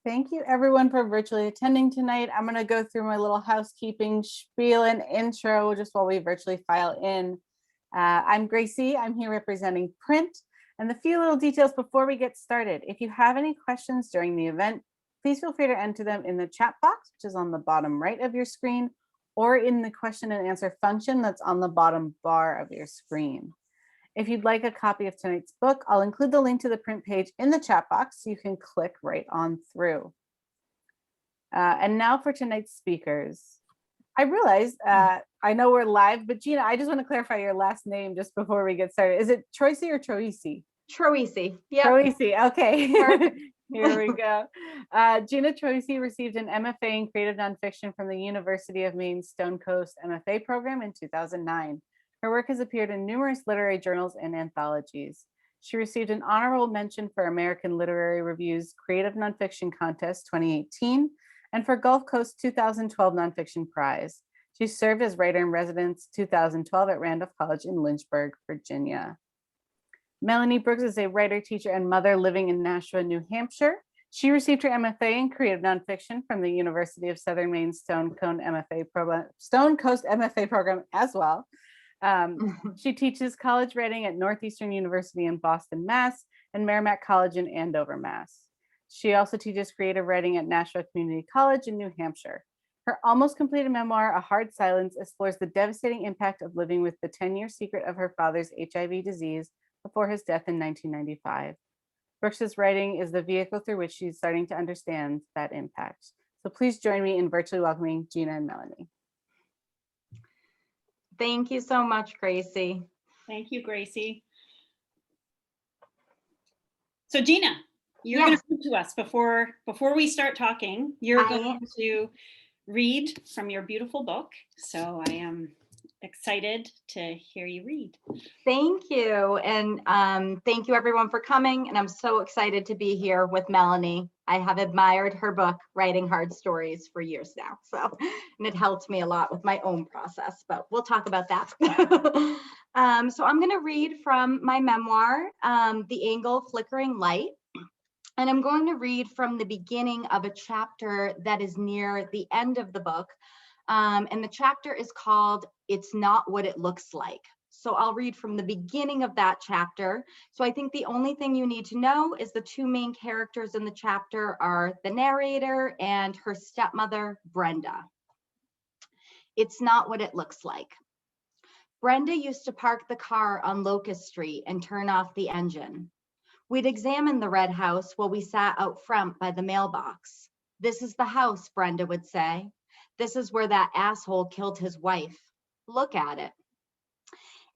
Thank you everyone for virtually attending tonight. I'm going to go through my little housekeeping spiel and intro just while we virtually file in. I'm Gracie. I'm here representing print, and the few little details before we get started. If you have any questions during the event, please feel free to enter them in the chat box, which is on the bottom right of your screen, or in the question and answer function that's on the bottom bar of your screen. If you'd like a copy of tonight's book, I'll include the link to the print page in the chat box so you can click right on through. And now for tonight's speakers. I realized, I know we're live, but Gina, I just want to clarify your last name just before we get started. Is it Troisi or Troisi? Troisi. Yeah. Troisi. Okay. Here we go. Gina Troisi received an MFA in creative nonfiction from the University of Maine Stone Coast MFA program in 2009. Her work has appeared in numerous literary journals and anthologies. She received an honorable mention for American Literary Review's Creative Nonfiction Contest 2018 and for Gulf Coast 2012 Nonfiction Prize. She served as writer-in-residence 2012 at Randolph College in Lynchburg, Virginia. Melanie Brooks is a writer, teacher, and mother living in Nashua, New Hampshire. She received her MFA in creative nonfiction from the University of Southern Maine Stone Coast MFA program as well. She teaches college writing at Northeastern University in Boston, Mass, and Merrimack College in Andover, Mass. She also teaches creative writing at Nashua Community College in New Hampshire. Her almost completed memoir, A Hard Silence, explores the devastating impact of living with the 10-year secret of her father's HIV disease before his death in 1995. Brooks's writing is the vehicle through which she's starting to understand that impact. So please join me in virtually welcoming Gina and Melanie. Thank you so much, Gracie. Thank you, Gracie. So Gina, you're going to read to us before we start talking. You're going to read from your beautiful book. So I am excited to hear you read. Thank you. And thank you everyone for coming. And I'm so excited to be here with Melanie. I have admired her book, Writing Hard Stories, for years now. So, and it helped me a lot with my own process, but we'll talk about that. So I'm going to read from my memoir, The Angle, Flickering Light. And I'm going to read from the beginning of a chapter that is near the end of the book. And the chapter is called It's Not What It Looks Like. So I'll read from the beginning of that chapter. So I think the only thing you need to know is the two main characters in the chapter are the narrator and her stepmother, Brenda. It's not what it looks like. Brenda used to park the car on Locust Street and turn off the engine. We'd examine the red house while we sat out front by the mailbox. This is the house, Brenda would say. This is where that asshole killed his wife. Look at it.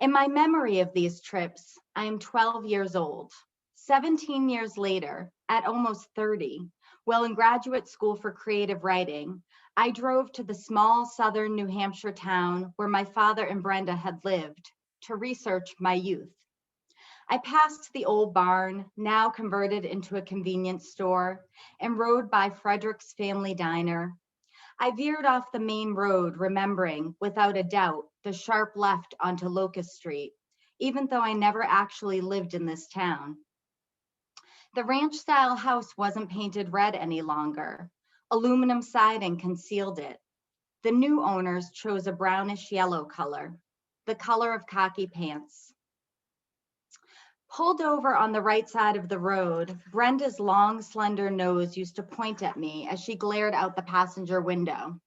In my memory of these trips, I am 12 years old. 17 years later, at almost 30, while in graduate school for creative writing, I drove to the small southern New Hampshire town where my father and Brenda had lived to research my youth. I passed the old barn, now converted into a convenience store, and rode by Frederick's Family Diner. I veered off the main road, remembering, without a doubt, the sharp left onto Locust Street, even though I never actually lived in this town. The ranch-style house wasn't painted red any longer. Aluminum siding concealed it. The new owners chose a brownish yellow color, the color of khaki pants. Pulled over on the right side of the road, Brenda's long, slender nose used to point at me as she glared out the passenger window.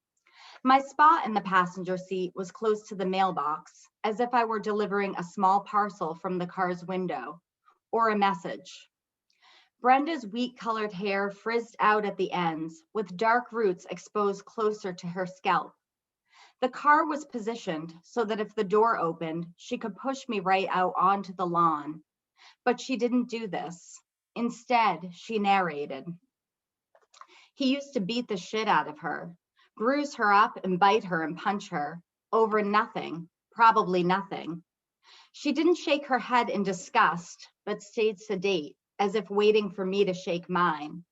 My spot in the passenger seat was close to the mailbox, as if I were delivering a small parcel from the car's window, or a message. Brenda's wheat-colored hair frizzed out at the ends, with dark roots exposed closer to her scalp. The car was positioned so that if the door opened, she could push me right out onto the lawn. But she didn't do this. Instead, she narrated. He used to beat the shit out of her, bruise her up and bite her and punch her over nothing, probably nothing. She didn't shake her head in disgust, but stayed sedate, as if waiting for me to shake mine.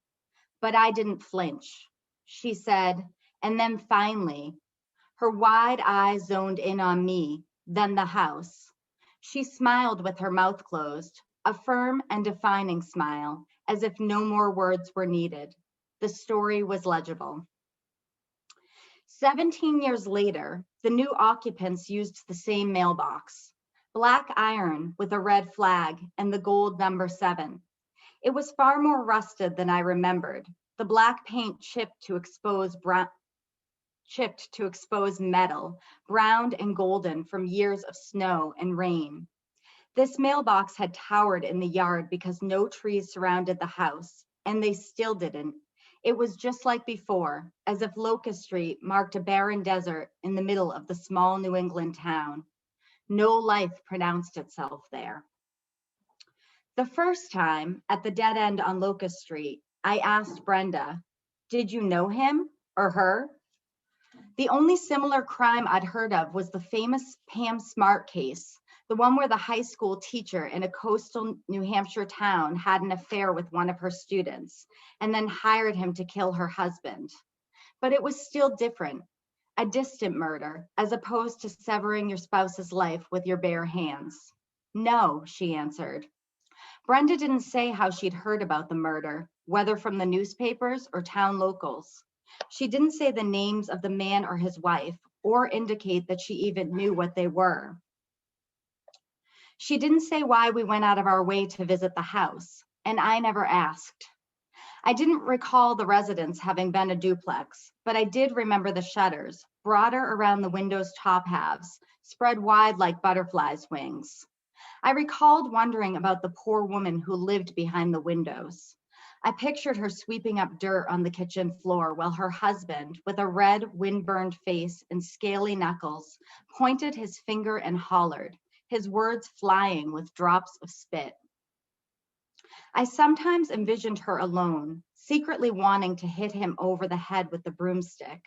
But I didn't flinch. She said, and then finally, her wide eyes zoned in on me, then the house. She smiled with her mouth closed, a firm and defining smile, as if no more words were needed. The story was legible. 17 years later, the new occupants used the same mailbox, black iron with a red flag and the gold number 7. It was far more rusted than I remembered, the black paint chipped to expose metal, browned and golden from years of snow and rain. This mailbox had towered in the yard because no trees surrounded the house, and they still didn't. It was just like before, as if Locust Street marked a barren desert in the middle of the small New England town. No life pronounced itself there. The first time, at the dead end on Locust Street, I asked Brenda, "Did you know him or her?" The only similar crime I'd heard of was the famous Pam Smart case, the one where the high school teacher in a coastal New Hampshire town had an affair with one of her students and then hired him to kill her husband. But it was still different, a distant murder, as opposed to severing your spouse's life with your bare hands. "No," she answered. Brenda didn't say how she'd heard about the murder, whether from the newspapers or town locals. She didn't say the names of the man or his wife, or indicate that she even knew what they were. She didn't say why we went out of our way to visit the house, and I never asked. I didn't recall the residence having been a duplex, but I did remember the shutters, broader around the window's top halves, spread wide like butterflies' wings. I recalled wondering about the poor woman who lived behind the windows. I pictured her sweeping up dirt on the kitchen floor while her husband, with a red, wind-burned face and scaly knuckles, pointed his finger and hollered, his words flying with drops of spit. I sometimes envisioned her alone, secretly wanting to hit him over the head with the broomstick.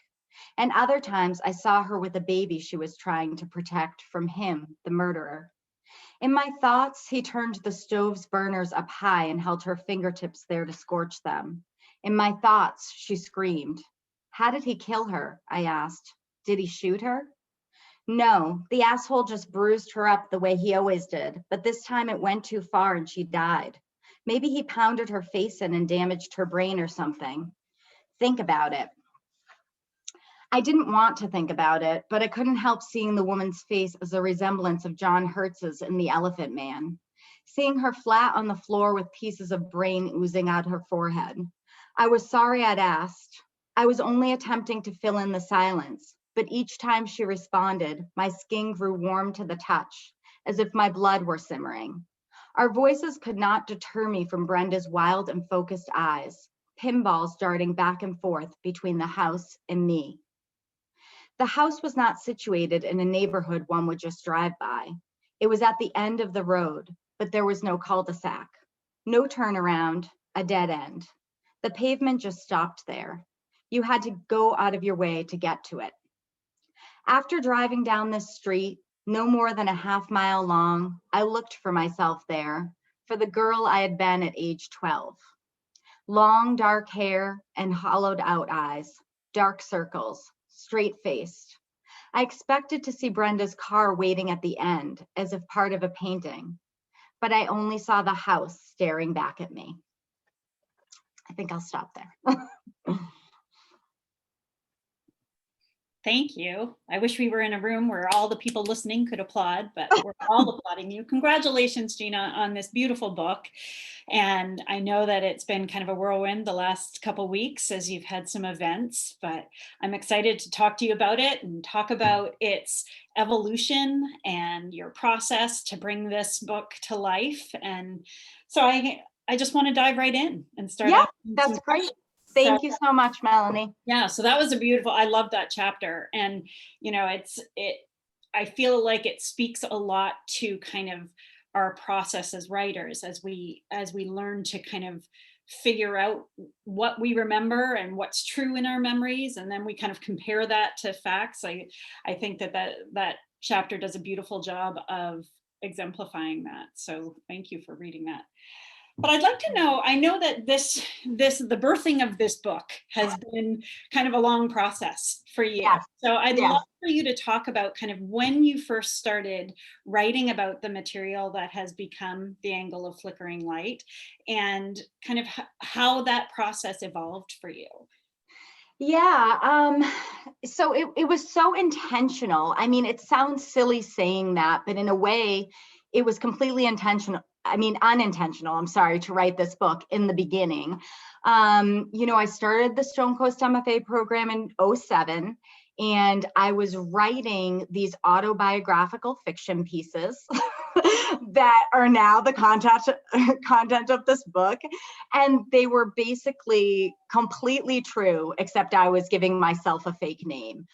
And other times I saw her with a baby she was trying to protect from him, the murderer. In my thoughts, he turned the stove's burners up high and held her fingertips there to scorch them. In my thoughts, she screamed. "How did he kill her?" I asked. "Did he shoot her?" "No, the asshole just bruised her up the way he always did, but this time it went too far and she died. Maybe he pounded her face in and damaged her brain or something. Think about it." I didn't want to think about it, but I couldn't help seeing the woman's face as a resemblance of John Hertz's in The Elephant Man, seeing her flat on the floor with pieces of brain oozing out her forehead. I was sorry I'd asked. I was only attempting to fill in the silence, but each time she responded, my skin grew warm to the touch, as if my blood were simmering. Our voices could not deter me from Brenda's wild and focused eyes, pinballs darting back and forth between the house and me. The house was not situated in a neighborhood one would just drive by. It was at the end of the road, but there was no cul-de-sac, no turnaround, a dead end. The pavement just stopped there. You had to go out of your way to get to it. After driving down this street, no more than a half-mile long, I looked for myself there, for the girl I had been at age 12. Long, dark hair and hollowed out eyes, dark circles, straight-faced. I expected to see Brenda's car waiting at the end, as if part of a painting, but I only saw the house staring back at me. I think I'll stop there. Thank you. I wish we were in a room where all the people listening could applaud, but we're all applauding you. Congratulations, Gina, on this beautiful book. And I know that it's been kind of a whirlwind the last couple of weeks as you've had some events, but I'm excited to talk to you about it and talk about its evolution and your process to bring this book to life. And so I just want to dive right in and start. Yeah, that's great. Thank you so much, Melanie. Yeah, so that was a beautiful, I love that chapter. And, you know, I feel like it speaks a lot to kind of our process as writers, as we learn to kind of figure out what we remember and what's true in our memories. And then we kind of compare that to facts. I think that chapter does a beautiful job of exemplifying that. So thank you for reading that. But I'd like to know, I know that the birthing of this book has been kind of a long process for you. Yes. So I'd Yes. love for you to talk about kind of when you first started writing about the material that has become The Angle of Flickering Light, and kind of how that process evolved for you. Yeah, so it was so intentional. I mean, it sounds silly saying that, but in a way, it was completely intentional. I mean, unintentional, I'm sorry, to write this book in the beginning. I started the Stone Coast MFA program in 2007, and I was writing these autobiographical fiction pieces that are now the content of this book. And they were basically completely true, except I was giving myself a fake name,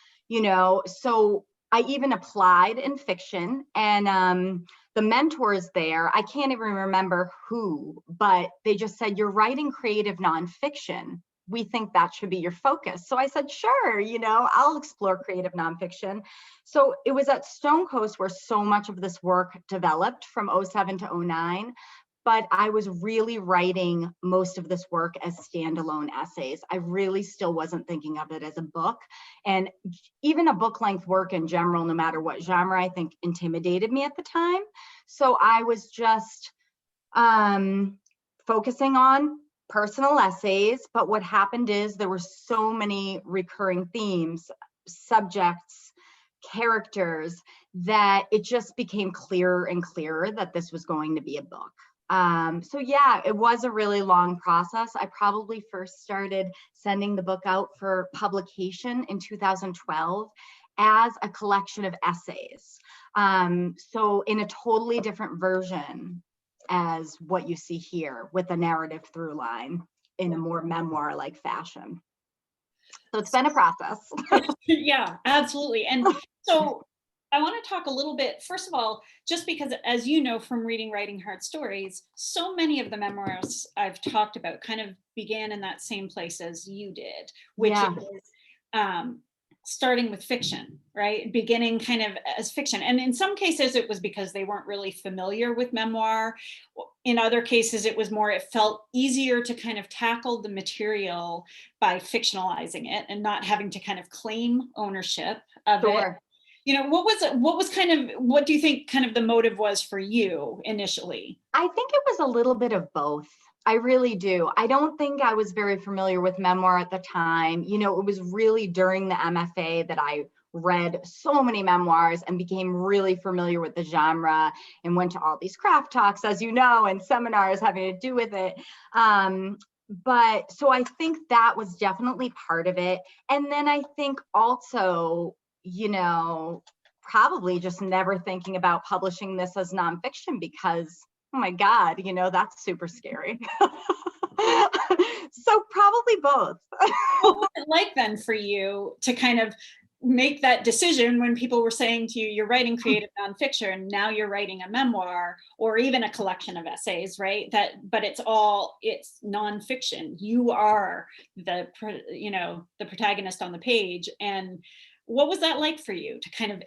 So I even applied in fiction, and the mentors there, I can't even remember who, but they just said, you're writing creative nonfiction. We think that should be your focus. So I said, sure, I'll explore creative nonfiction. So it was at Stone Coast where so much of this work developed from 2007 to 2009. But I was really writing most of this work as standalone essays. I really still wasn't thinking of it as a book. And even a book length work in general, no matter what genre, I think intimidated me at the time. So I was just focusing on personal essays. But what happened is there were so many recurring themes, subjects, characters, that it just became clearer and clearer that this was going to be a book. So yeah, it was a really long process. I probably first started sending the book out for publication in 2012 as a collection of essays. So in a totally different version as what you see here, with a narrative through line in a more memoir-like fashion. So it's been a process. Yeah, absolutely. And so I want to talk a little bit, first of all, just because, as you know from reading Writing Hard Stories, so many of the memoirs I've talked about kind of began in that same place as you did, which is starting with fiction, right? Beginning kind of as fiction. And in some cases, it was because they weren't really familiar with memoir. In other cases, it was more, it felt easier to kind of tackle the material by fictionalizing it and not having to kind of claim ownership of it. What do you think kind of the motive was for you initially? I think it was a little bit of both. I really do. I don't think I was very familiar with memoir at the time. It was really during the MFA that I read so many memoirs and became really familiar with the genre and went to all these craft talks, as you know, and seminars having to do with it. But so I think that was definitely part of it. And then I think also, probably just never thinking about publishing this as nonfiction because, oh my God, that's super scary. So probably both. What was it like then for you to kind of make that decision when people were saying to you, you're writing creative nonfiction, now you're writing a memoir or even a collection of essays, right? But it's nonfiction. You are the protagonist on the page. And what was that like for you to kind of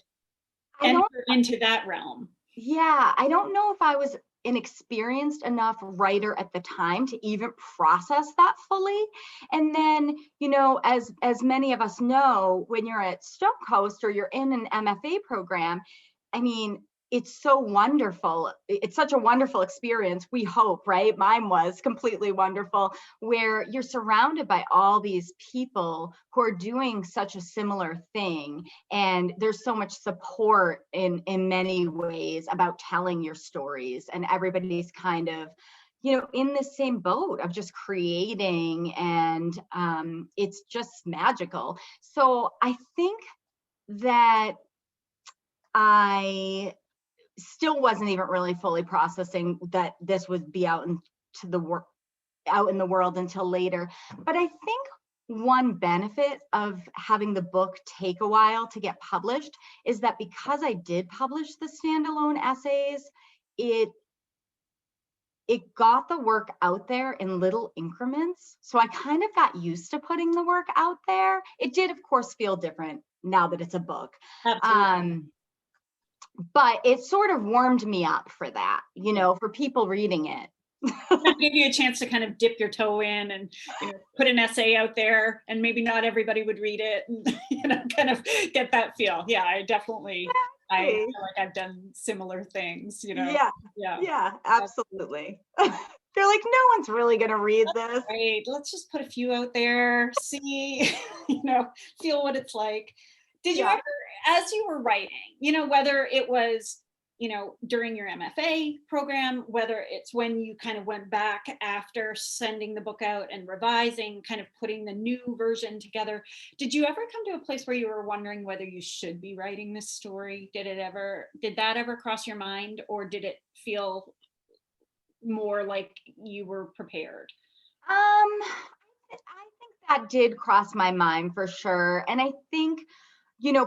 enter into that realm? Yeah, I don't know if I was an experienced enough writer at the time to even process that fully. And then, as many of us know, when you're at Stone Coast or you're in an MFA program, I mean, it's so wonderful. It's such a wonderful experience, we hope, right? Mine was completely wonderful, where you're surrounded by all these people who are doing such a similar thing. And there's so much support in many ways about telling your stories. And everybody's kind of, in the same boat of just creating. And it's just magical. So I think that I still wasn't even really fully processing that this would be out in the world until later. But I think one benefit of having the book take a while to get published is that because I did publish the standalone essays, it got the work out there in little increments. So I kind of got used to putting the work out there. It did, of course, feel different now that it's a book. Absolutely. But it sort of warmed me up for that, for people reading it. That gave you a chance to kind of dip your toe in and, put an essay out there, and maybe not everybody would read it, and, kind of get that feel. Yeah, I definitely, I feel like I've done similar things, Yeah, Yeah. yeah, absolutely. They're like, no one's really going to read this. Right. Let's just put a few out there, see, feel what it's like. Did you Yeah. ever, as you were writing, whether it was, during your MFA program, whether it's when you kind of went back after sending the book out and revising, kind of putting the new version together, did you ever come to a place where you were wondering whether you should be writing this story? Did that ever cross your mind, or did it feel more like you were prepared? I think that did cross my mind for sure. And I think,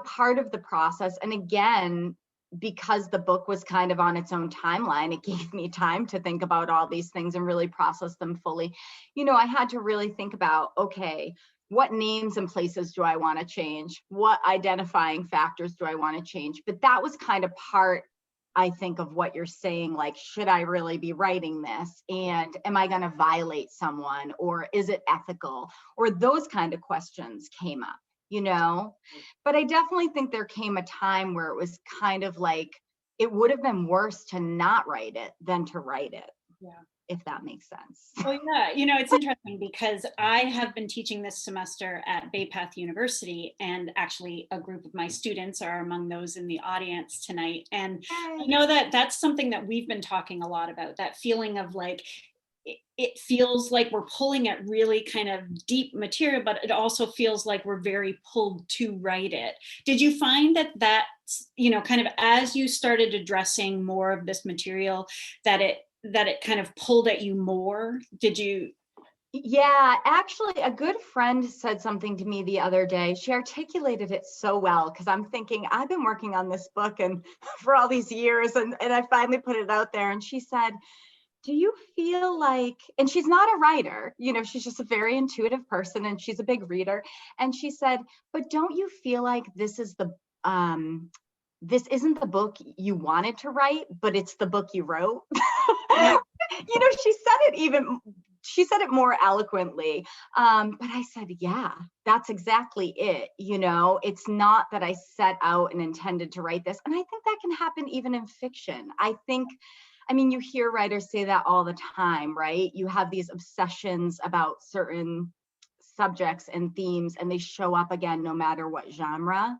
part of the process, and again, because the book was kind of on its own timeline, it gave me time to think about all these things and really process them fully. I had to really think about, okay, what names and places do I want to change? What identifying factors do I want to change? But that was kind of part, I think, of what you're saying, like, should I really be writing this? And am I going to violate someone? Or is it ethical? Or those kind of questions came up, But I definitely think there came a time where it was kind of like, it would have been worse to not write it than to write it. Yeah. If that makes sense. Oh yeah, it's interesting because I have been teaching this semester at Bay Path University, and actually a group of my students are among those in the audience tonight. And I know that that's something that we've been talking a lot about, that feeling of like, it feels like we're pulling at really kind of deep material, but it also feels like we're very pulled to write it. Did you find that kind of as you started addressing more of this material, that it kind of pulled at you more? Did you? Yeah, actually, a good friend said something to me the other day. She articulated it so well, because I'm thinking, I've been working on this book and for all these years, and I finally put it out there. And she said, do you feel like, and she's not a writer, she's just a very intuitive person, and she's a big reader. And she said, but don't you feel like this isn't the book you wanted to write, but it's the book you wrote? She said it more eloquently. But I said, yeah, that's exactly it. It's not that I set out and intended to write this. And I think that can happen even in fiction. You hear writers say that all the time, right? You have these obsessions about certain subjects and themes, and they show up again no matter what genre.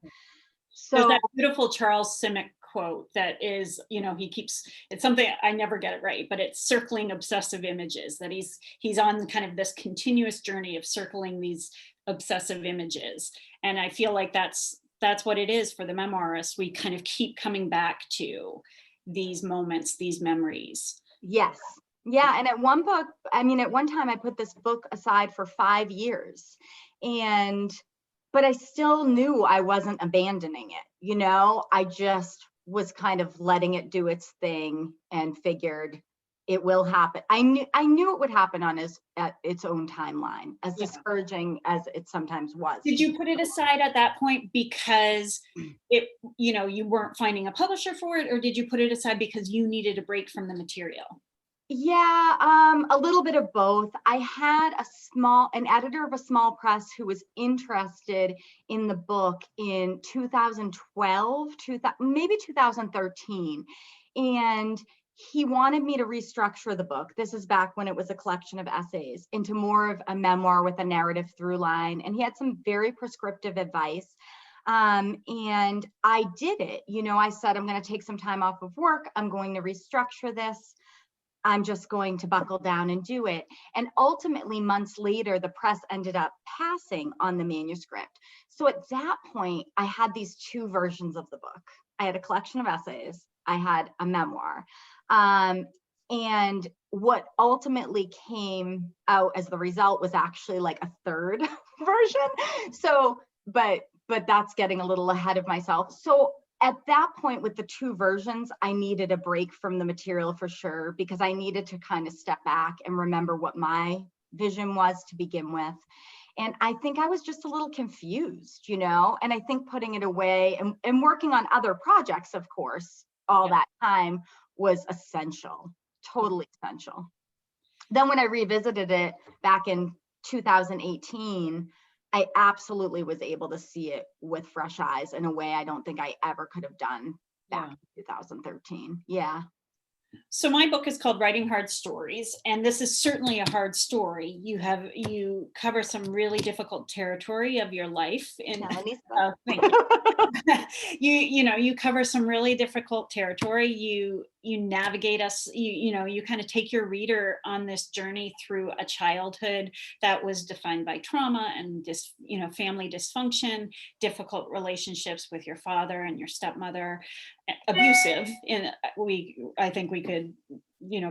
So there's that beautiful Charles Simic quote that is, it's something, I never get it right, but it's circling obsessive images, that he's on kind of this continuous journey of circling these obsessive images. And I feel like that's what it is for the memoirists. We kind of keep coming back to these moments, these memories. Yes. Yeah. And at one time I put this book aside for 5 years, but I still knew I wasn't abandoning it. I just was kind of letting it do its thing and figured it will happen. I knew it would happen at its own timeline, as discouraging as it sometimes was. Did you put it aside at that point because you weren't finding a publisher for it, or did you put it aside because you needed a break from the material? Yeah, a little bit of both. I had an editor of a small press who was interested in the book in 2012, maybe 2013. And he wanted me to restructure the book. This is back when it was a collection of essays, into more of a memoir with a narrative through line. And he had some very prescriptive advice. And I did it. I said, I'm going to take some time off of work. I'm going to restructure this. I'm just going to buckle down and do it. And ultimately, months later, the press ended up passing on the manuscript. So at that point, I had these two versions of the book. I had a collection of essays. I had a memoir. And what ultimately came out as the result was actually like a third version. So, but that's getting a little ahead of myself. So at that point, with the two versions, I needed a break from the material for sure, because I needed to kind of step back and remember what my vision was to begin with. And I think I was just a little confused, and I think putting it away and working on other projects, of course, all that time was essential, totally essential. then when I revisited it back in 2018, I absolutely was able to see it with fresh eyes in a way I don't think I ever could have done back in 2013. Yeah. So my book is called Writing Hard Stories, and this is certainly a hard story. You cover some really difficult territory of your life. Thank you. You cover some really difficult territory. You navigate us. You kind of take your reader on this journey through a childhood that was defined by trauma and family dysfunction, difficult relationships with your father and your stepmother, abusive. I think we could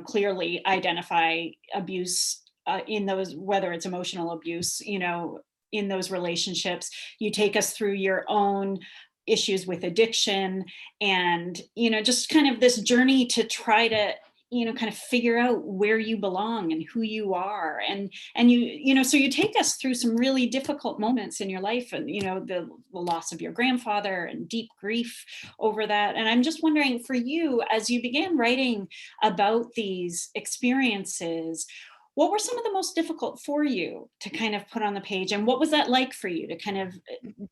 clearly identify abuse in those, whether it's emotional abuse, in those relationships. You take us through your own issues with addiction and just kind of this journey to try to kind of figure out where you belong and who you are, and so you take us through some really difficult moments in your life, and the loss of your grandfather and deep grief over that. And I'm just wondering, for you, as you began writing about these experiences, what were some of the most difficult for you to kind of put on the page, and what was that like for you to kind of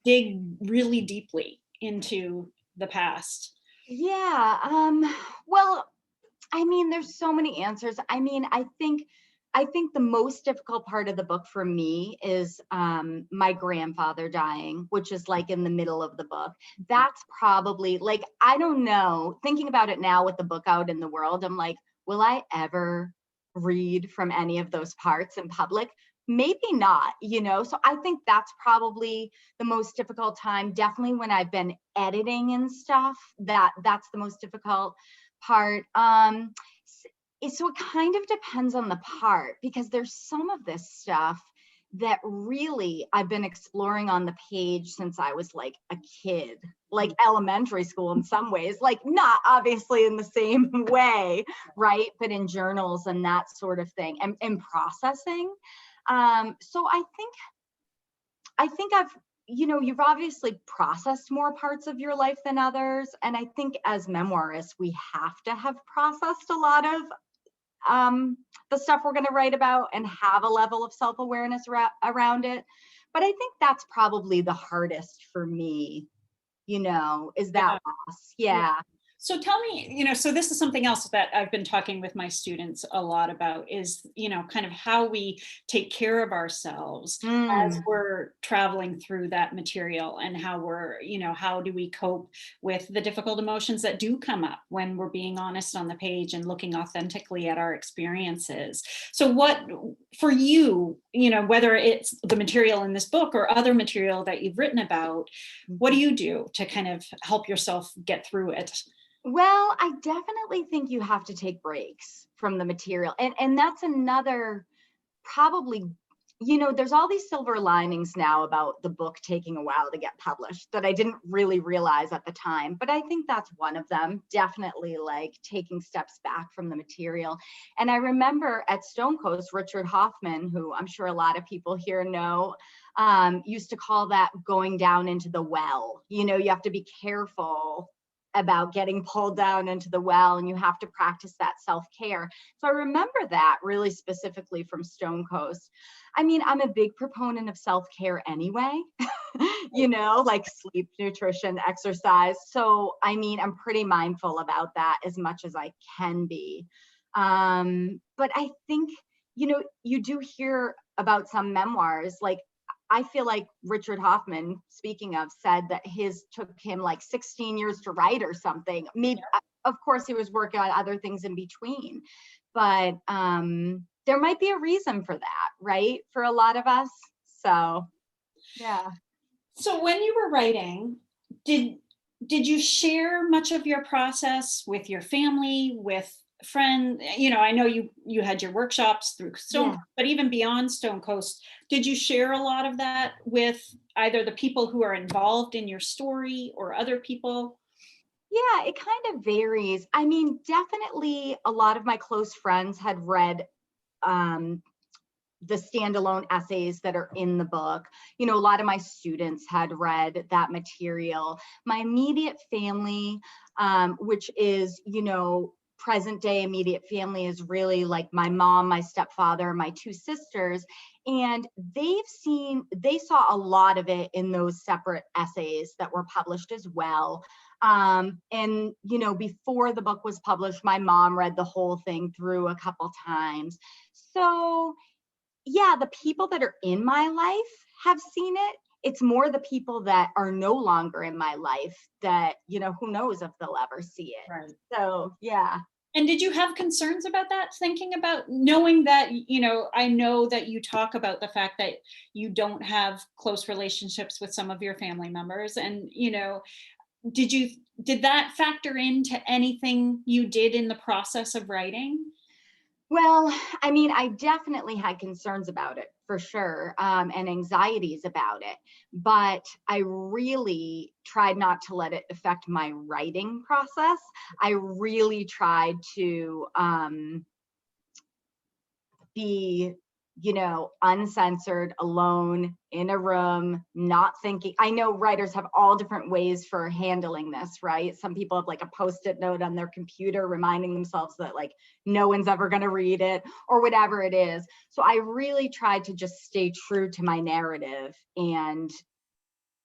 dig really deeply into the past? Yeah. Well, I mean, there's so many answers. I mean, I think the most difficult part of the book for me is my grandfather dying, which is like in the middle of the book. That's probably, like, I don't know, thinking about it now with the book out in the world, I'm like, will I ever read from any of those parts in public? Maybe not, so I think that's probably the most difficult time. Definitely when I've been editing and stuff, that's the most difficult part. So it kind of depends on the part, because there's some of this stuff that really I've been exploring on the page since I was like a kid, like elementary school in some ways, like not obviously in the same way, right? But in journals and that sort of thing, and processing. So I think I've, you've obviously processed more parts of your life than others. And I think as memoirists, we have to have processed a lot of the stuff we're going to write about and have a level of self-awareness around it. But I think that's probably the hardest for me, is that loss. Yeah. So tell me, so this is something else that I've been talking with my students a lot about, is, kind of how we take care of ourselves as we're traveling through that material, and how how do we cope with the difficult emotions that do come up when we're being honest on the page and looking authentically at our experiences. So what, for you, whether it's the material in this book or other material that you've written about, what do you do to kind of help yourself get through it? Well, I definitely think you have to take breaks from the material. And that's another, probably, there's all these silver linings now about the book taking a while to get published that I didn't really realize at the time. But I think that's one of them, definitely, like taking steps back from the material. And I remember at Stone Coast, Richard Hoffman, who I'm sure a lot of people here know, used to call that going down into the well. You have to be careful about getting pulled down into the well, and you have to practice that self-care. So I remember that really specifically from Stone Coast. I mean, I'm a big proponent of self-care anyway, like sleep, nutrition, exercise. So, I mean, I'm pretty mindful about that as much as I can be. But I think, you do hear about some memoirs, like I feel like Richard Hoffman, speaking of, said that his took him like 16 years to write or something. Maybe, of course, he was working on other things in between, but there might be a reason for that, right? For a lot of us. So, yeah. So when you were writing, did you share much of your process with your family, with friend? I know you had your workshops through Stone Coast, but even beyond Stone Coast, did you share a lot of that with either the people who are involved in your story or other people? Yeah, it kind of varies. I mean, definitely a lot of my close friends had read the standalone essays that are in the book. A lot of my students had read that material. My immediate family, which is, present day immediate family is really like my mom, my stepfather, my two sisters. And they saw a lot of it in those separate essays that were published as well. And, you know, before the book was published, my mom read the whole thing through a couple times. So yeah, the people that are in my life have seen it. It's more the people that are no longer in my life that, you know, who knows if they'll ever see it. Right. So, yeah. And did you have concerns about that, thinking about knowing that, you know, I know that you talk about the fact that you don't have close relationships with some of your family members, and, you know, did that factor into anything you did in the process of writing? Well, I mean, I definitely had concerns about it for sure, and anxieties about it, but I really tried not to let it affect my writing process. I really tried to be, you know, uncensored, alone in a room, not thinking. I know writers have all different ways for handling this, right? Some people have like a post-it note on their computer reminding themselves that like no one's ever going to read it or whatever it is. So I really tried to just stay true to my narrative and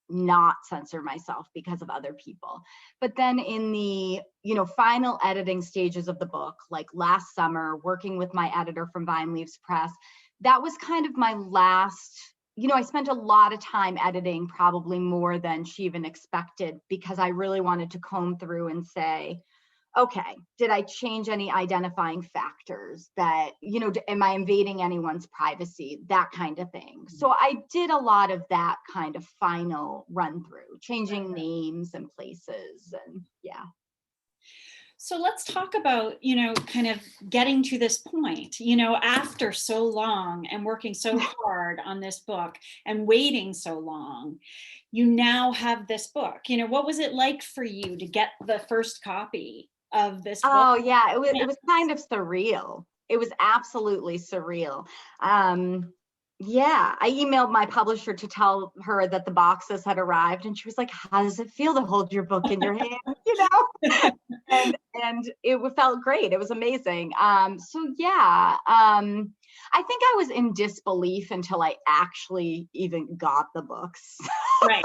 not censor myself because of other people. But then in the, you know, final editing stages of the book, like last summer, working with my editor from Vine Leaves Press, that was kind of my last, you know, I spent a lot of time editing, probably more than she even expected, because I really wanted to comb through and say, okay, did I change any identifying factors that, you know, am I invading anyone's privacy, that kind of thing. So I did a lot of that kind of final run through, changing names and places, and yeah. So let's talk about, you know, kind of getting to this point, you know, after so long and working so hard on this book and waiting so long, you now have this book. You know, what was it like for you to get the first copy of this book? Oh yeah, it was kind of surreal. It was absolutely surreal. Yeah, I emailed my publisher to tell her that the boxes had arrived, and she was like, "How does it feel to hold your book in your hand?" You know, and it felt great. It was amazing. So yeah, I think I was in disbelief until I actually even got the books. Right.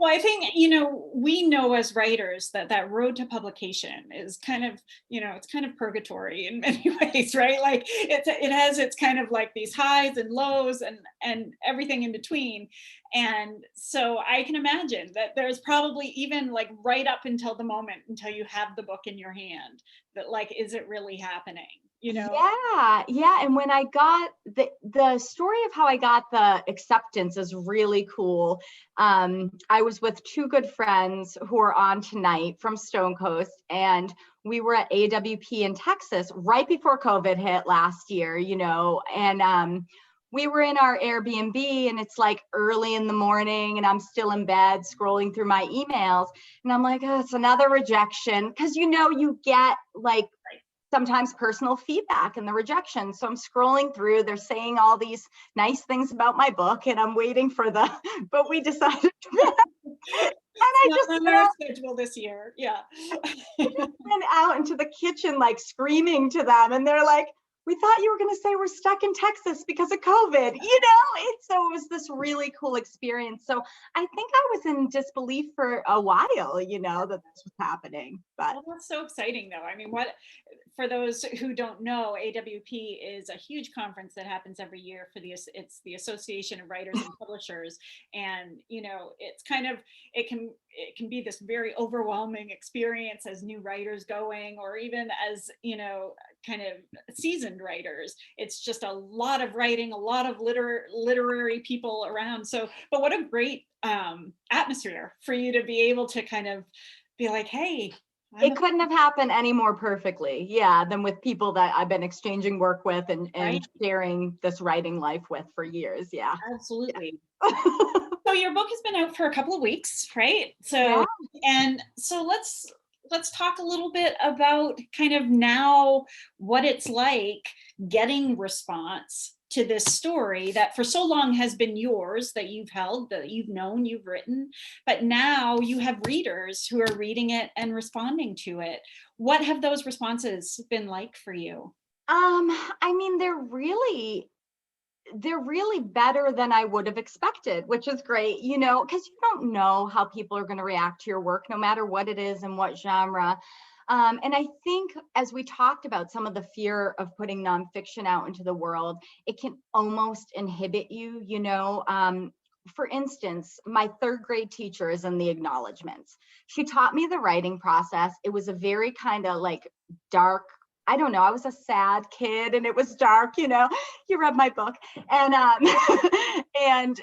Well, I think, you know, we know as writers that that road to publication is kind of, you know, it's kind of purgatory in many ways, right? Like it has its kind of like these highs and lows and everything in between. And so I can imagine that there's probably even like right up until the moment until you have the book in your hand that like, is it really happening? You know? Yeah. And when I got the story of how I got the acceptance is really cool. I was with two good friends who are on tonight from Stone Coast, and we were at AWP in Texas right before COVID hit last year, you know, and we were in our Airbnb, and it's like early in the morning, and I'm still in bed scrolling through my emails, and I'm like, oh, it's another rejection, because you know, you get like sometimes personal feedback and the rejection. So I'm scrolling through, they're saying all these nice things about my book, and I'm waiting for but we decided to, and I just on our schedule this year. Yeah. went out into the kitchen, like screaming to them, and they're like, we thought you were going to say we're stuck in Texas because of COVID, you know? So it was this really cool experience. So I think I was in disbelief for a while, you know, that this was happening. But well, that's so exciting though. I mean, for those who don't know, AWP is a huge conference that happens every year it's the Association of Writers and Publishers. And, you know, it's kind of, it can be this very overwhelming experience as new writers going, or even as, you know, kind of seasoned writers. It's just a lot of writing, a lot of literary people around. So, but what a great atmosphere for you to be able to kind of be like, hey, it couldn't have happened any more perfectly, yeah, than with people that I've been exchanging work with and right? sharing this writing life with for years. Yeah. Absolutely. Yeah. So your book has been out for a couple of weeks, right? So, yeah. And so let's talk a little bit about kind of now what it's like getting response to this story that for so long has been yours, that you've held, that you've known, you've written, but now you have readers who are reading it and responding to it. What have those responses been like for you? I mean, they're really better than I would have expected, which is great, you know, because you don't know how people are going to react to your work, no matter what it is and what genre. And I think, as we talked about, some of the fear of putting nonfiction out into the world, it can almost inhibit you, you know. For instance, my third grade teacher is in the acknowledgements. She taught me the writing process. It was a very kind of like dark, I don't know, I was a sad kid and it was dark, you know, you read my book. And and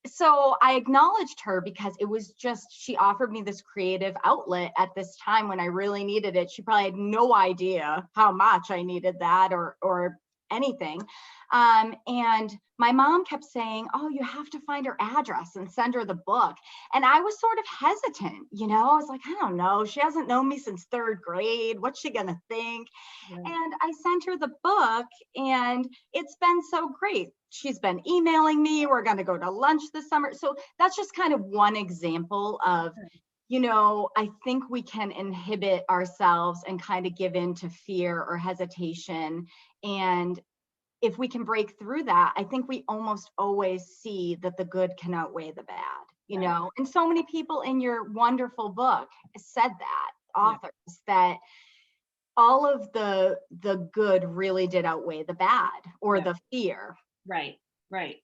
so I acknowledged her because it was just, she offered me this creative outlet at this time when I really needed it. She probably had no idea how much I needed that or anything. And my mom kept saying, oh, you have to find her address and send her the book. And I was sort of hesitant, you know, I was like, I don't know, she hasn't known me since third grade. What's she gonna think? Yeah. And I sent her the book and it's been so great. She's been emailing me. We're gonna go to lunch this summer. So that's just kind of one example of, you know, I think we can inhibit ourselves and kind of give in to fear or hesitation. And if we can break through that, I think we almost always see that the good can outweigh the bad, you know? And so many people in your wonderful book said that, authors, that all of the good really did outweigh the bad or the fear. Right, right.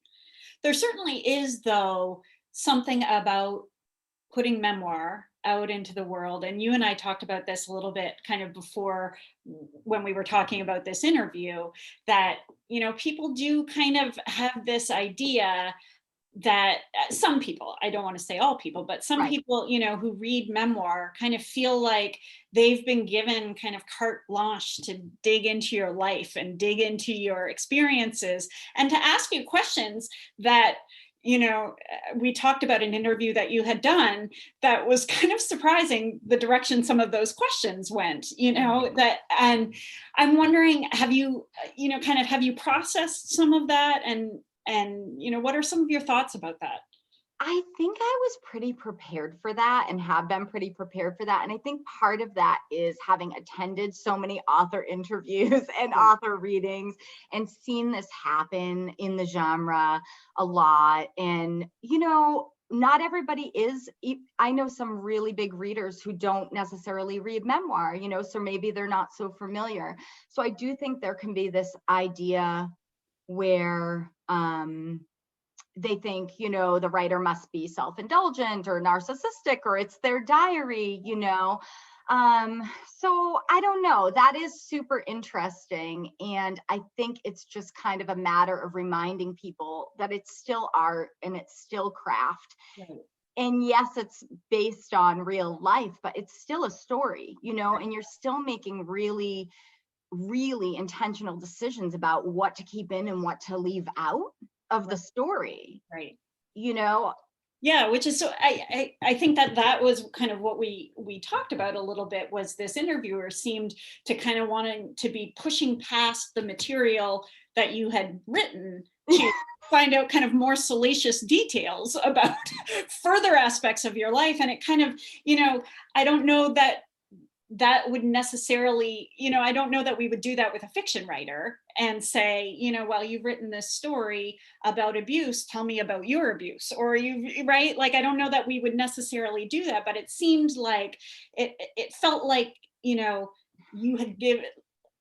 There certainly is, though, something about putting memoir out into the world. And you and I talked about this a little bit kind of before, when we were talking about this interview, that, you know, people do kind of have this idea that some people, I don't want to say all people, but some people, you know, who read memoir kind of feel like they've been given kind of carte blanche to dig into your life and dig into your experiences and to ask you questions that, you know, we talked about an interview that you had done that was kind of surprising, the direction some of those questions went, you know, that, and I'm wondering, have you, you know, kind of, have you processed some of that? And, you know, what are some of your thoughts about that? I think I was pretty prepared for that and have been pretty prepared for that. And I think part of that is having attended so many author interviews and author readings and seen this happen in the genre a lot. And, you know, not everybody is, I know some really big readers who don't necessarily read memoir, you know, so maybe they're not so familiar. So I do think there can be this idea where, they think, you know, the writer must be self-indulgent or narcissistic, or it's their diary, you know. So I don't know. That is super interesting. And I think it's just kind of a matter of reminding people that it's still art and it's still craft. Right. And yes, it's based on real life, but it's still a story, you know, and you're still making really, really intentional decisions about what to keep in and what to leave out of the story, right? You know. Yeah, which is so, I think that was kind of what we talked about a little bit, was this interviewer seemed to kind of wanting to be pushing past the material that you had written to find out kind of more salacious details about further aspects of your life. And it kind of, you know, I don't know that would necessarily, you know, I don't know that we would do that with a fiction writer and say, you know, well, you've written this story about abuse, tell me about your abuse, or you, right? Like, I don't know that we would necessarily do that, but it seemed like, it felt like, you know, you had given,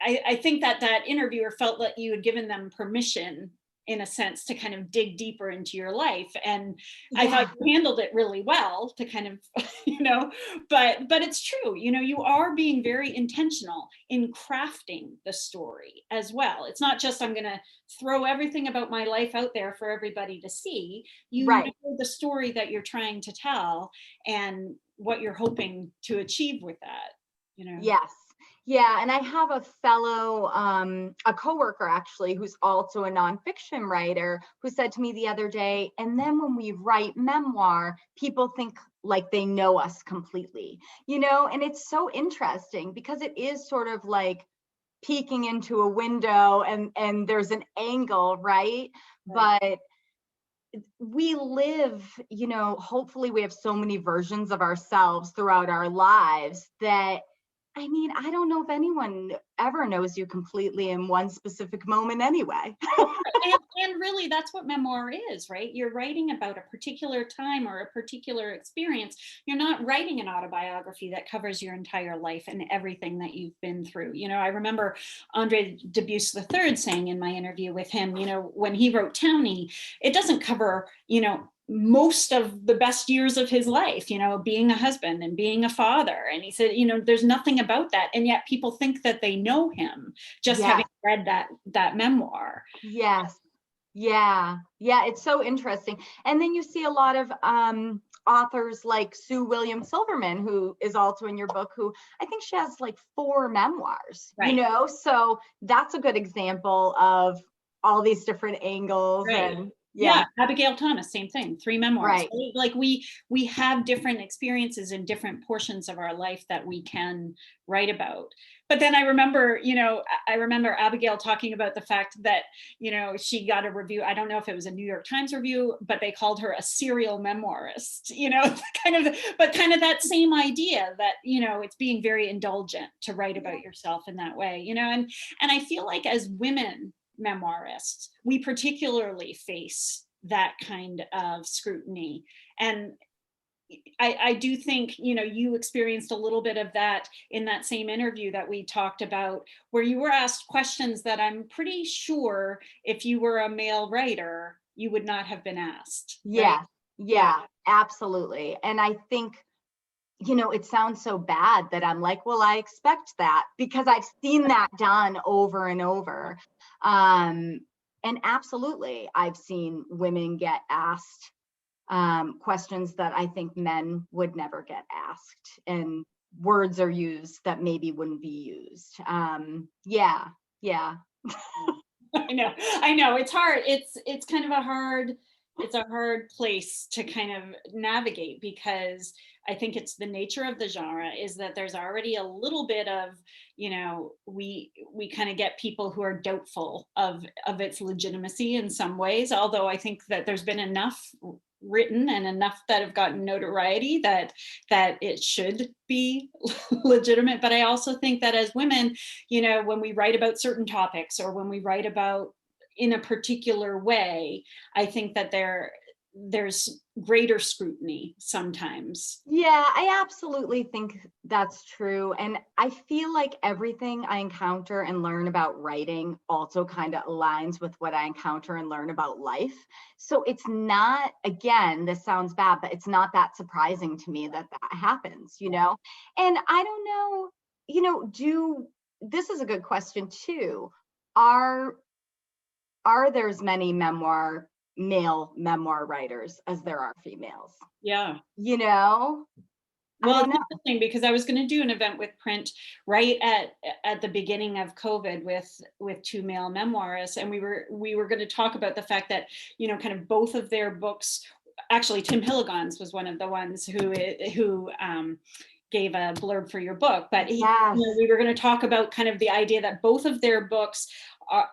I think that interviewer felt that you had given them permission, in a sense, to kind of dig deeper into your life. And I thought you handled it really well to kind of, you know, but it's true, you know, you are being very intentional in crafting the story as well. It's not just, I'm going to throw everything about my life out there for everybody to see. You know the story that you're trying to tell and what you're hoping to achieve with that, you know? Yes. Yeah, and I have a fellow, a coworker actually, who's also a nonfiction writer, who said to me the other day, and then when we write memoir, people think like they know us completely, you know, and it's so interesting because it is sort of like peeking into a window and there's an angle, right? But we live, hopefully we have so many versions of ourselves throughout our lives that, I mean, I don't know if anyone ever knows you completely in one specific moment anyway. And really, that's what memoir is, right? You're writing about a particular time or a particular experience. You're not writing an autobiography that covers your entire life and everything that you've been through. I remember Andre Dubus III saying in my interview with him, when he wrote Townie, it doesn't cover, most of the best years of his life, being a husband and being a father. And he said, there's nothing about that. And yet people think that they know him just having read that memoir. Yes. Yeah. It's so interesting. And then you see a lot of authors like Sue Williams Silverman, who is also in your book, who I think she has like 4 memoirs, right. So that's a good example of all these different angles. Right. And yeah, Abigail Thomas, same thing, 3 memoirs. Right. Like we have different experiences in different portions of our life that we can write about. But then I remember Abigail talking about the fact that, she got a review. I don't know if it was a New York Times review, but they called her a serial memoirist, kind of that same idea that, it's being very indulgent to write about yourself in that way, and I feel like as women memoirists, we particularly face that kind of scrutiny. And I do think, you experienced a little bit of that in that same interview that we talked about, where you were asked questions that I'm pretty sure if you were a male writer, you would not have been asked. Right? Yeah, absolutely. And I think, it sounds so bad that I'm like, well, I expect that because I've seen that done over and over. And absolutely, I've seen women get asked questions that I think men would never get asked, and words are used that maybe wouldn't be used. Yeah. I know. It's hard. It's kind of a hard place to kind of navigate, because I think it's the nature of the genre is that there's already a little bit of, we kind of get people who are doubtful of its legitimacy in some ways, although I think that there's been enough written and enough that have gotten notoriety that it should be legitimate. But I also think that as women, when we write about certain topics or when we write about in a particular way, I think that there's greater scrutiny sometimes. Yeah, I absolutely think that's true. And I feel like everything I encounter and learn about writing also kind of aligns with what I encounter and learn about life. So it's not, again, this sounds bad, but it's not that surprising to me that happens, And I don't know, this is a good question too. Are there as many male memoir writers as there are females? Yeah. Well, it's interesting because I was going to do an event with Print right at the beginning of COVID with 2 male memoirists, and we were going to talk about the fact that kind of both of their books. Actually, Tim Hilligans was one of the ones who gave a blurb for your book, but we were going to talk about kind of the idea that both of their books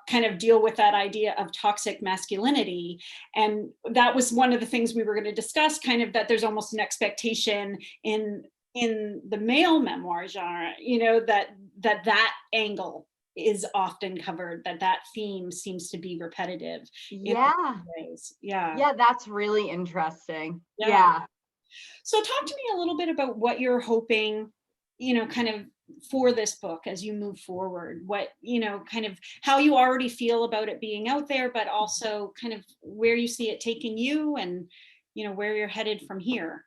kind of deal with that idea of toxic masculinity. And that was one of the things we were going to discuss, kind of that there's almost an expectation in the male memoir genre, that angle is often covered, that theme seems to be repetitive. Yeah, that's really interesting. Yeah. So talk to me a little bit about what you're hoping, kind of for this book as you move forward, what, kind of how you already feel about it being out there, but also kind of where you see it taking you and, where you're headed from here.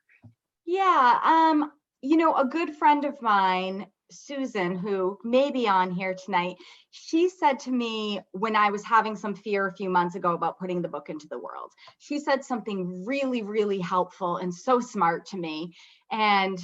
Yeah. A good friend of mine, Susan, who may be on here tonight, she said to me when I was having some fear a few months ago about putting the book into the world, she said something really, really helpful and so smart to me. And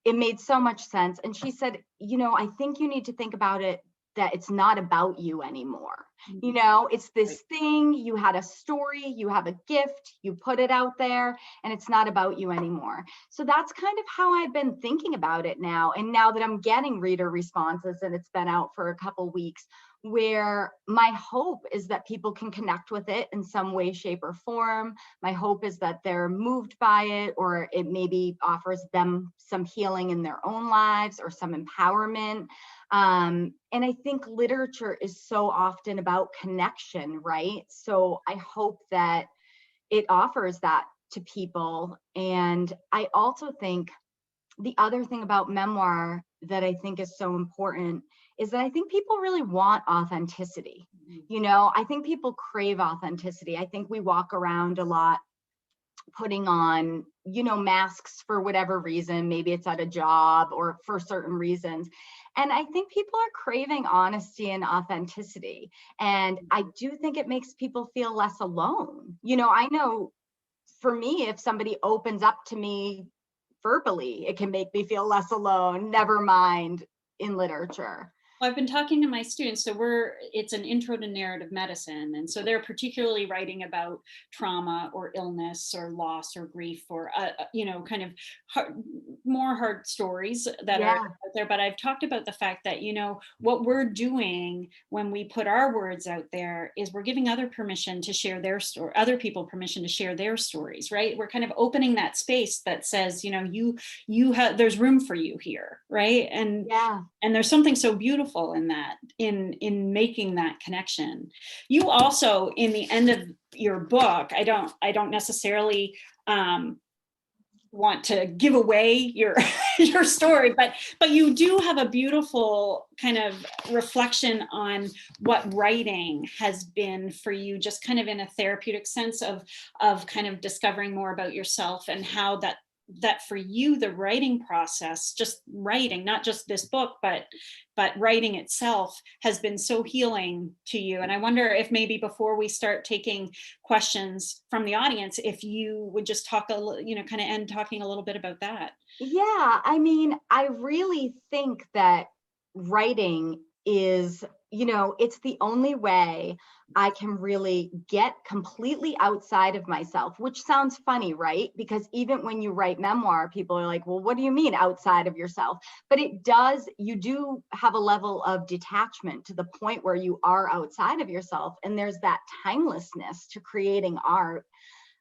it made so much sense. And she said, I think you need to think about it, that it's not about you anymore. You know, it's this thing, you had a story, you have a gift, you put it out there, and it's not about you anymore. So that's kind of how I've been thinking about it now. And now that I'm getting reader responses and it's been out for a couple weeks, where my hope is that people can connect with it in some way, shape, or form. My hope is that they're moved by it, or it maybe offers them some healing in their own lives or some empowerment. And I think literature is so often about connection, right? So I hope that it offers that to people. And I also think the other thing about memoir that I think is so important is that I think people really want authenticity. You know, I think people crave authenticity. I think we walk around a lot putting on, you know, masks for whatever reason. Maybe it's at a job or for certain reasons. And I think people are craving honesty and authenticity. And I do think it makes people feel less alone. You know, I know for me, if somebody opens up to me verbally, it can make me feel less alone, never mind in literature. Well, I've been talking to my students, so it's an intro to narrative medicine. And so they're particularly writing about trauma or illness or loss or grief or, you know, kind of more hard stories that are out there. But I've talked about the fact that, you know, what we're doing when we put our words out there is we're giving other permission to share their story, other people permission to share their stories, right? We're kind of opening that space that says, you know, you have, there's room for you here, right? And there's something so beautiful in that, in making that connection. You also, in the end of your book, I don't necessarily want to give away your your story, but you do have a beautiful kind of reflection on what writing has been for you, just kind of in a therapeutic sense of kind of discovering more about yourself, and how that for you, the writing process, just writing, not just this book, but writing itself has been so healing to you. And I wonder if maybe before we start taking questions from the audience, if you would just talk a little, you know, kind of end talking a little bit about that. Yeah, I mean, I really think that writing is, you know, it's the only way I can really get completely outside of myself, which sounds funny, right? Because even when you write memoir, people are like, well, what do you mean outside of yourself? But it does, you do have a level of detachment to the point where you are outside of yourself. And there's that timelessness to creating art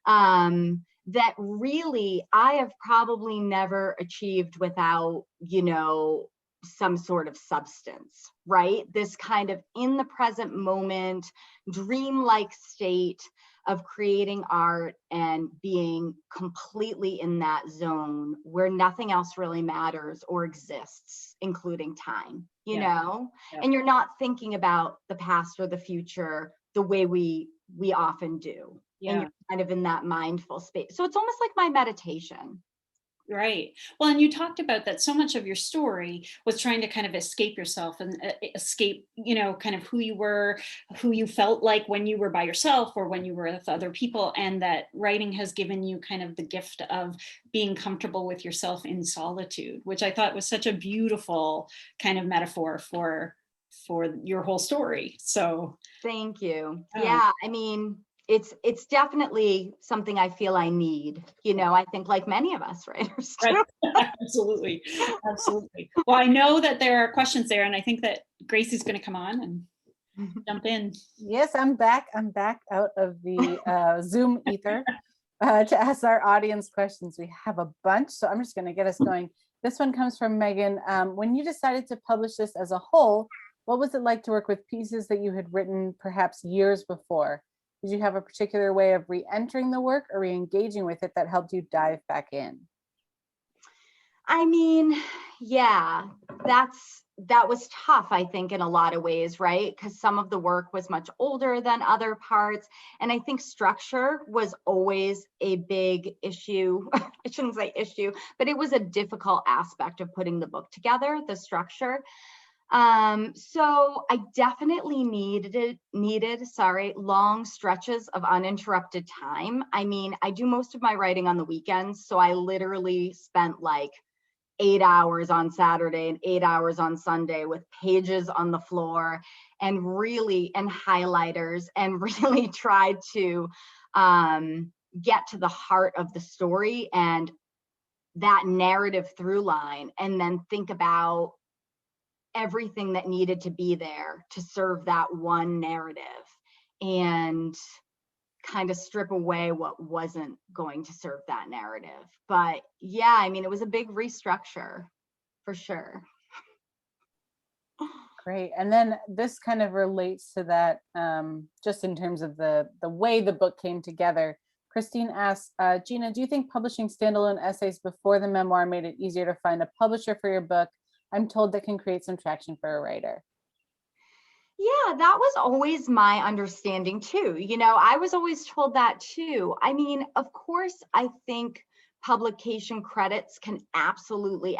that really I have probably never achieved without, you know, some sort of substance, right? This kind of in the present moment, dreamlike state of creating art and being completely in that zone where nothing else really matters or exists, including time, you know? And you're not thinking about the past or the future the way we often do. And you're kind of in that mindful space. So it's almost like my meditation. Right. Well, and you talked about that so much of your story was trying to kind of escape yourself and escape, you know, kind of who you were, who you felt like when you were by yourself or when you were with other people. And that writing has given you kind of the gift of being comfortable with yourself in solitude, which I thought was such a beautiful kind of metaphor for your whole story. So thank you. Yeah, I mean, it's definitely something I feel I need, you know, I think like many of us writers too. Right. Absolutely. Well, I know that there are questions there, and I think that Gracie's going to come on and jump in. Yes, I'm back out of the Zoom ether to ask our audience questions. We have a bunch, so I'm just going to get us going. This one comes from Megan. When you decided to publish this as a whole, what was it like to work with pieces that you had written perhaps years before? Did you have a particular way of re-entering the work or re-engaging with it that helped you dive back in? I mean, yeah, that was tough, I think, in a lot of ways, right? Because some of the work was much older than other parts. And I think structure was always a big issue. I shouldn't say issue, but it was a difficult aspect of putting the book together, the structure. So I definitely needed long stretches of uninterrupted time. I mean, I do most of my writing on the weekends, so I literally spent like 8 hours on Saturday and 8 hours on Sunday with pages on the floor and highlighters and really tried to get to the heart of the story and that narrative through line, and then think about everything that needed to be there to serve that one narrative and kind of strip away what wasn't going to serve that narrative. But yeah, I mean, it was a big restructure for sure. Great. And then this kind of relates to that, just in terms of the way the book came together. Christine asks, Gina, do you think publishing standalone essays before the memoir made it easier to find a publisher for your book? I'm told that can create some traction for a writer. Yeah, that was always my understanding too. You know, I was always told that too. I mean, of course, I think publication credits can absolutely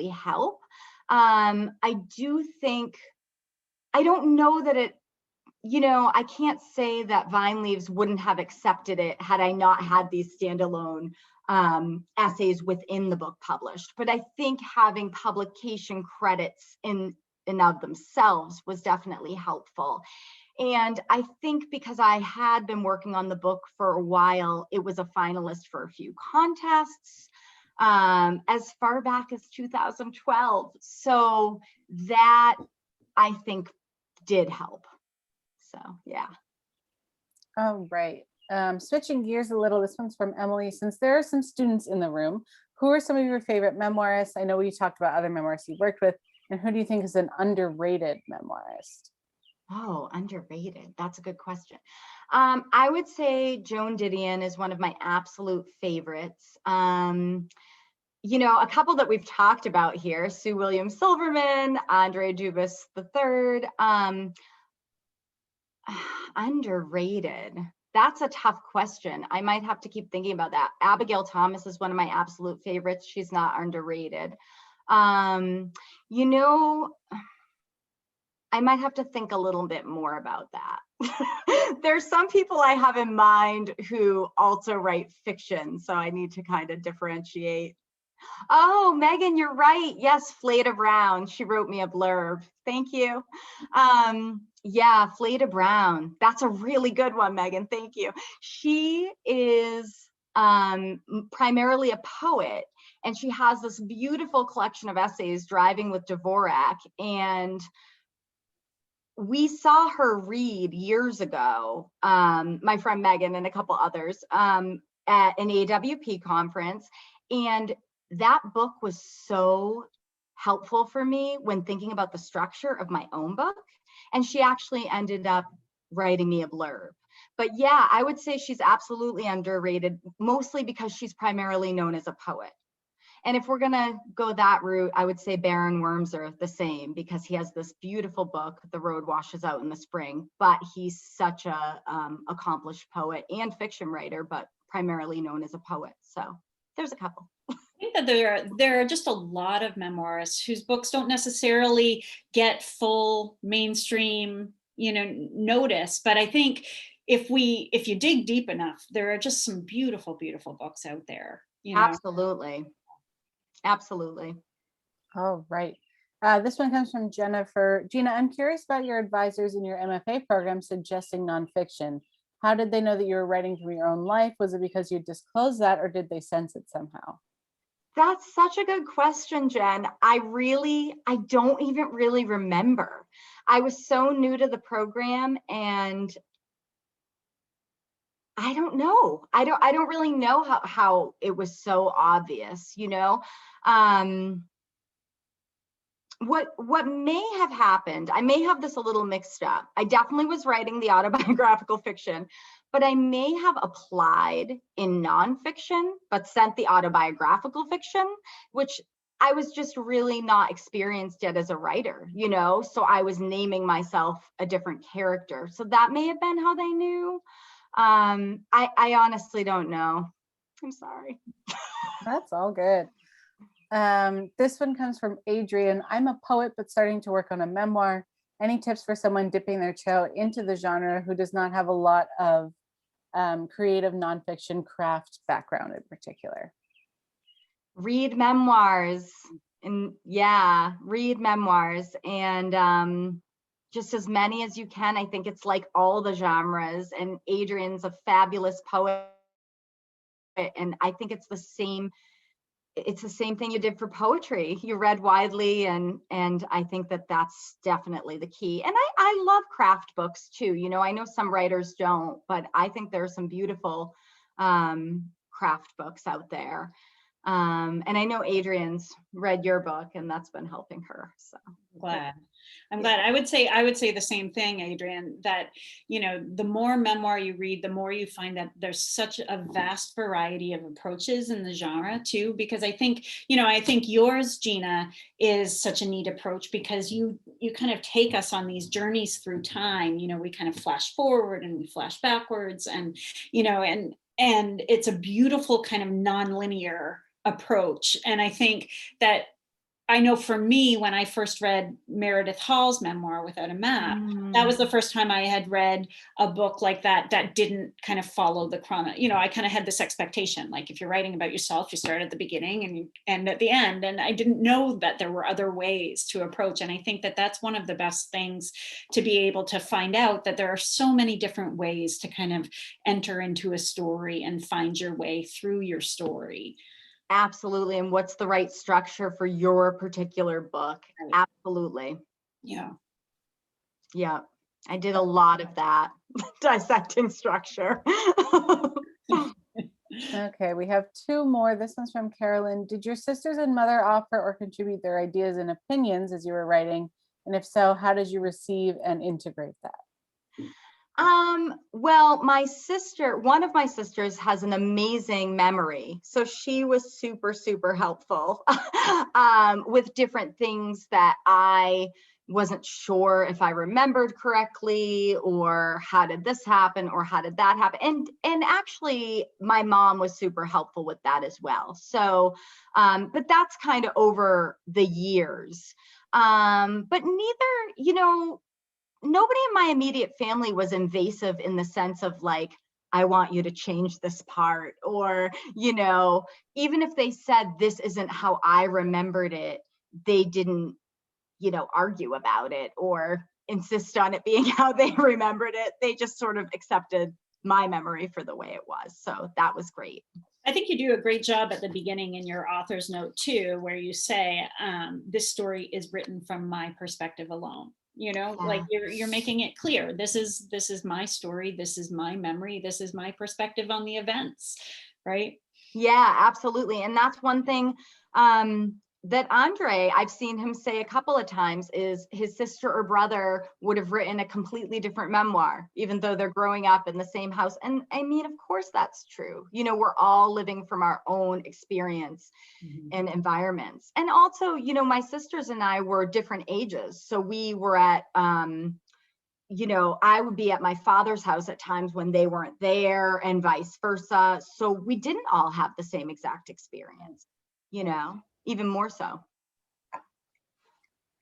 help. I do think, I don't know that it, you know, I can't say that Vine Leaves wouldn't have accepted it had I not had these standalone essays within the book published. But I think having publication credits in and of themselves was definitely helpful. And I think because I had been working on the book for a while, it was a finalist for a few contests as far back as 2012. So that I think did help. So, yeah. Oh, right. Switching gears a little, this one's from Emily. Since there are some students in the room, who are some of your favorite memoirists? I know we talked about other memoirists you worked with, and who do you think is an underrated memoirist? Oh, underrated. That's a good question. I would say Joan Didion is one of my absolute favorites. You know, a couple that we've talked about here, Sue Williams Silverman, Andre Dubus III. Underrated. That's a tough question. I might have to keep thinking about that. Abigail Thomas is one of my absolute favorites. She's not underrated. You know, I might have to think a little bit more about that. There's some people I have in mind who also write fiction, so I need to kind of differentiate. Oh, Megan, you're right. Yes, Fleda Brown. She wrote me a blurb. Thank you. Yeah, Fleda Brown. That's a really good one, Megan. Thank you. She is primarily a poet, and she has this beautiful collection of essays, Driving with Dvorak. And we saw her read years ago, my friend Megan and a couple others, at an AWP conference. And that book was so helpful for me when thinking about the structure of my own book. And she actually ended up writing me a blurb. But yeah, I would say she's absolutely underrated, mostly because she's primarily known as a poet. And if we're gonna go that route, I would say Baron Wormser the same, because he has this beautiful book, The Road Washes Out in the Spring, but he's such a accomplished poet and fiction writer, but primarily known as a poet. So there's a couple. I think that there are just a lot of memoirists whose books don't necessarily get full mainstream, you know, notice. But I think if you dig deep enough, there are just some beautiful, beautiful books out there. You know? Absolutely. Absolutely. Oh, right. This one comes from Jennifer. Gina, I'm curious about your advisors in your MFA program suggesting nonfiction. How did they know that you were writing from your own life? Was it because you disclosed that, or did they sense it somehow? That's such a good question, Jen. I don't even really remember. I was so new to the program, and I don't know. I don't really know how it was so obvious, you know? What may have happened, I may have this a little mixed up. I definitely was writing the autobiographical fiction, but I may have applied in nonfiction, but sent the autobiographical fiction, which I was just really not experienced yet as a writer, you know? So I was naming myself a different character. So that may have been how they knew. I honestly don't know. I'm sorry. That's all good. This one comes from Adrian. I'm a poet, but starting to work on a memoir. Any tips for someone dipping their toe into the genre who does not have a lot of creative nonfiction craft background in particular? Read memoirs, and read memoirs, and just as many as you can. I think it's like all the genres, and Adrian's a fabulous poet, and I think it's the same thing you did for poetry. You read widely, and I think that that's definitely the key. And I love craft books too. You know, I know some writers don't, but I think there are some beautiful craft books out there. And I know Adrian's read your book, and that's been helping her. So I'm glad. I would say the same thing, Adrian, that, you know, the more memoir you read, the more you find that there's such a vast variety of approaches in the genre too, because I think yours, Gina, is such a neat approach, because you kind of take us on these journeys through time. You know, we kind of flash forward and we flash backwards, and, you know, and it's a beautiful kind of nonlinear approach. And I think that, I know for me, when I first read Meredith Hall's memoir, Without a Map, that was the first time I had read a book like that didn't kind of follow the chrono. You know, I kind of had this expectation, like, if you're writing about yourself, you start at the beginning and you end at the end. And I didn't know that there were other ways to approach. And I think that that's one of the best things, to be able to find out that there are so many different ways to kind of enter into a story and find your way through your story. Absolutely. And what's the right structure for your particular book? Right. Absolutely. Yeah. I did a lot of that, dissecting structure. Okay, we have two more. This one's from Carolyn. Did your sisters and mother offer or contribute their ideas and opinions as you were writing? And if so, how did you receive and integrate that? Well, one of my sisters has an amazing memory. So she was super, super helpful with different things that I wasn't sure if I remembered correctly, or how did this happen, or how did that happen? And actually my mom was super helpful with that as well. So, but that's kind of over the years. But neither, you know, nobody in my immediate family was invasive in the sense of like, I want you to change this part, or, you know, even if they said this isn't how I remembered it, they didn't, you know, argue about it or insist on it being how they remembered it. They just sort of accepted my memory for the way it was. So that was great. I think you do a great job at the beginning in your author's note too, where you say, this story is written from my perspective alone. You know, like you're making it clear. This is my story. This is my memory. This is my perspective on the events, right? Yeah, absolutely. And that's one thing that Andre, I've seen him say a couple of times, is his sister or brother would have written a completely different memoir, even though they're growing up in the same house. And I mean, of course that's true. You know, we're all living from our own experience and environments. And also, you know, my sisters and I were different ages. So we were at, you know, I would be at my father's house at times when they weren't there, and vice versa. So we didn't all have the same exact experience, you know, even more so.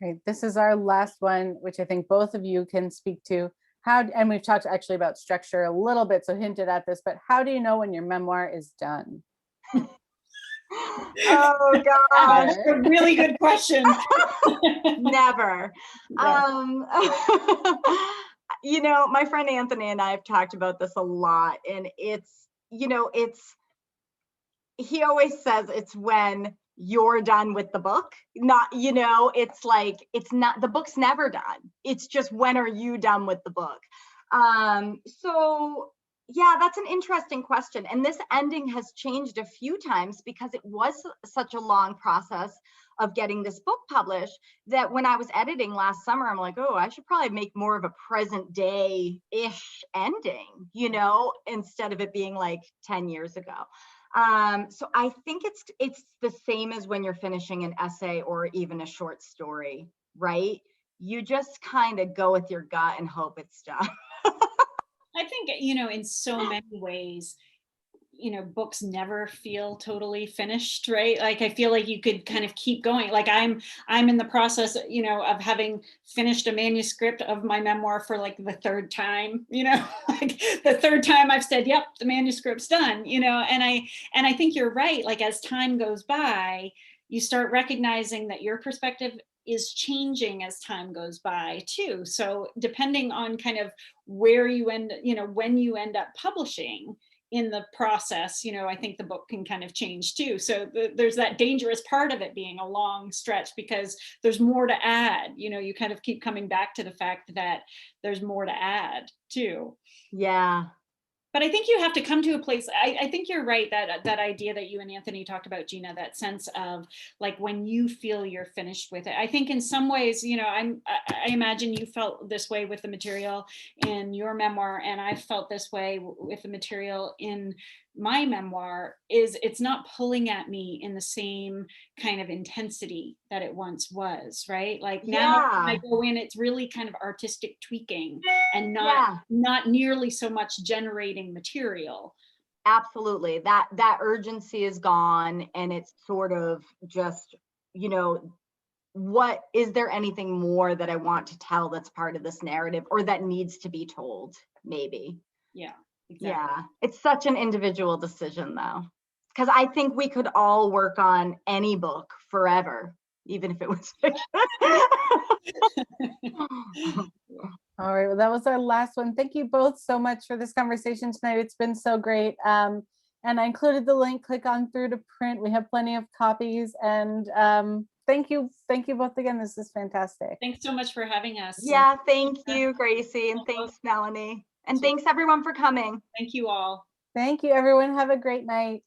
Okay, this is our last one, which I think both of you can speak to. And we've talked actually about structure a little bit, so hinted at this, but how do you know when your memoir is done? Oh gosh, a really good question. Never. You know, my friend Anthony and I have talked about this a lot, and it's, you know, he always says it's when you're done with the book. Not, you know, it's like, it's not, the book's never done. It's just, when are you done with the book? So yeah, that's an interesting question. And this ending has changed a few times because it was such a long process of getting this book published that when I was editing last summer, I'm like, oh, I should probably make more of a present day-ish ending, you know, instead of it being like 10 years ago. So I think it's the same as when you're finishing an essay or even a short story, right? You just kind of go with your gut and hope it's done. I think, you know, in so many ways, books never feel totally finished, right? Like I feel like you could kind of keep going. Like I'm in the process, of having finished a manuscript of my memoir for like the third time, like the third time I've said, yep, the manuscript's done, and I think you're right. Like as time goes by, you start recognizing that your perspective is changing as time goes by too. So depending on kind of where you end, when you end up publishing in the process, I think the book can kind of change too. So there's that dangerous part of it being a long stretch because there's more to add. You kind of keep coming back to the fact that there's more to add too. Yeah. But I think you have to come to a place. I think you're right, that idea that you and Anthony talked about, Gina, that sense of like when you feel you're finished with it. I think in some ways, I imagine you felt this way with the material in your memoir, and I felt this way with the material in my memoir. It's not pulling at me in the same kind of intensity that it once was, right? Like now when I go in, it's really kind of artistic tweaking and not nearly so much generating material. Absolutely. That urgency is gone, and it's sort of just, what is there anything more that I want to tell that's part of this narrative or that needs to be told, maybe. Yeah, exactly. Yeah, it's such an individual decision though, because I think we could all work on any book forever, even if it was fiction. All right, well, that was our last one. Thank you both so much for this conversation tonight. It's been so great. And I included the link, click on through to print. We have plenty of copies, and thank you both again. This is fantastic. Thanks so much for having us. Yeah, thank you, Gracie, and thanks, Melanie. And thanks everyone for coming. Thank you all. Thank you, everyone. Have a great night.